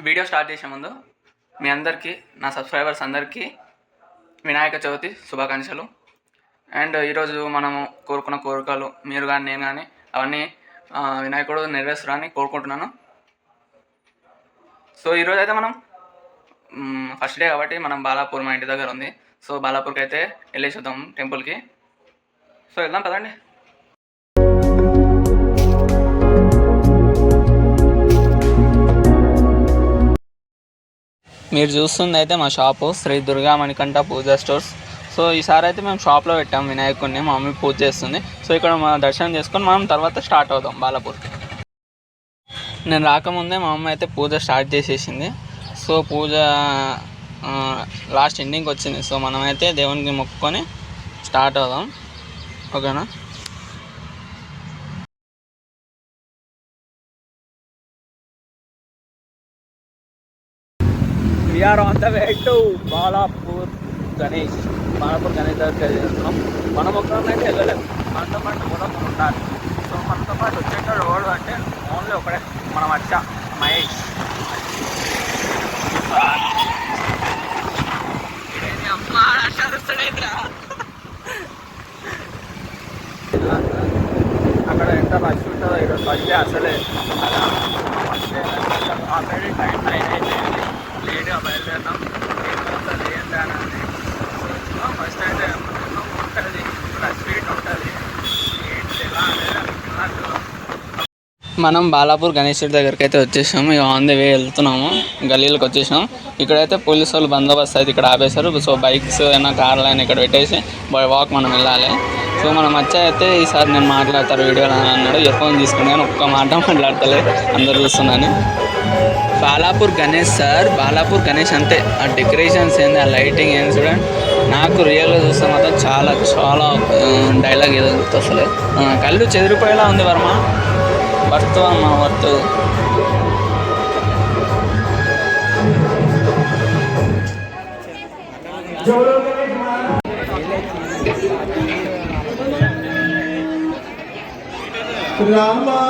Video start చేసే ముందు మీ అందరికీ, నా సబ్స్క్రైబర్స్ అందరికీ వినాయక చవితి శుభాకాంక్షలు. అండ్ ఈరోజు మనము కోరుకున్న కోరికలు మీరు కానీ నేను కానీ అవన్నీ వినాయకుడు నెరవేరుస్తారని కోరుకుంటున్నాను. సో ఈరోజు అయితే మనం ఫస్ట్ డే కాబట్టి మనం బాలాపూర్ మా ఇంటి దగ్గర ఉంది. సో బాలాపూర్కి అయితే వెళ్ళేసి వద్దాం టెంపుల్కి. సో వెళ్దాం పదండి. మీరు చూస్తుంది అయితే మా షాపు శ్రీ దుర్గా మణికంఠ పూజా స్టోర్స్. సో ఈసారి అయితే మేము షాప్లో పెట్టాం వినాయకుడిని, మా మమ్మీ పూజ చేస్తుంది. సో ఇక్కడ మా దర్శనం చేసుకొని మనం తర్వాత స్టార్ట్ అవుదాం బాలాపూర్కి. నేను రాకముందే మా మమ్మీ అయితే పూజ స్టార్ట్ చేసేసింది. సో పూజ లాస్ట్ ఎండింగ్కి వచ్చింది. సో మనమైతే దేవునికి మొక్కుకొని స్టార్ట్ అవుదాం, ఓకేనా? We are on the way to Balapur Ganesh దగ్గర చేస్తున్నాం. మనం ఒక్కరైతే వెళ్ళలేదు, మనతో పాటు కూడా మనం ఉండాలి. సో మనతో పాటు వచ్చేట రోడ్ అంటే ఓన్లీ ఒకడే, మనం వచ్చా మహేష్. అక్కడ ఎంత రష్ ఉంటుందో ఈరోజు ఫస్ట్ డే అసలే. అలా ఫస్ట్ డే ఆల్రెడీ టైం 9 అయితే లేట్గా బయలుదేరినాం. ఫస్ట్ అయితే ఉంటుంది, స్వీట్ ఉంటుంది. మనం బాలాపూర్ గణేశుడి దగ్గరికి అయితే వచ్చేసాము. ఇక ఆన్ ది వే వెళ్తున్నాము, గల్లీలకు వచ్చేసాం. ఇక్కడైతే పోలీసు వాళ్ళు బందోబస్తు అయితే ఇక్కడ ఆపేశారు. సో బైక్స్ అయినా కార్లు అయినా ఇక్కడ పెట్టేసి బై వాక్ మనం వెళ్ళాలి. సో మనం అయితే ఈసారి నేను మాట్లాడతారు వీడియోలో అని అన్నాడు. ఇయర్ఫోన్ తీసుకుని కానీ ఒక్క మాట మాట్లాడతలే, అందరు చూస్తున్నాను. బాలాపూర్ గణేష్ సార్, బాలాపూర్ గణేష్ అంతే. ఆ డెకరేషన్స్ ఏంది, ఆ లైటింగ్ ఏంది చూడండి. నాకు రియల్గా చూస్తే మాత్రం చాలా చాలా డైలాగ్ ఏదో గుర్తొస్తలే. కళ్ళు చెదిరిపోయేలా ఉంది వర్మ. వర్త్ అమ్మ వర్త్. రామా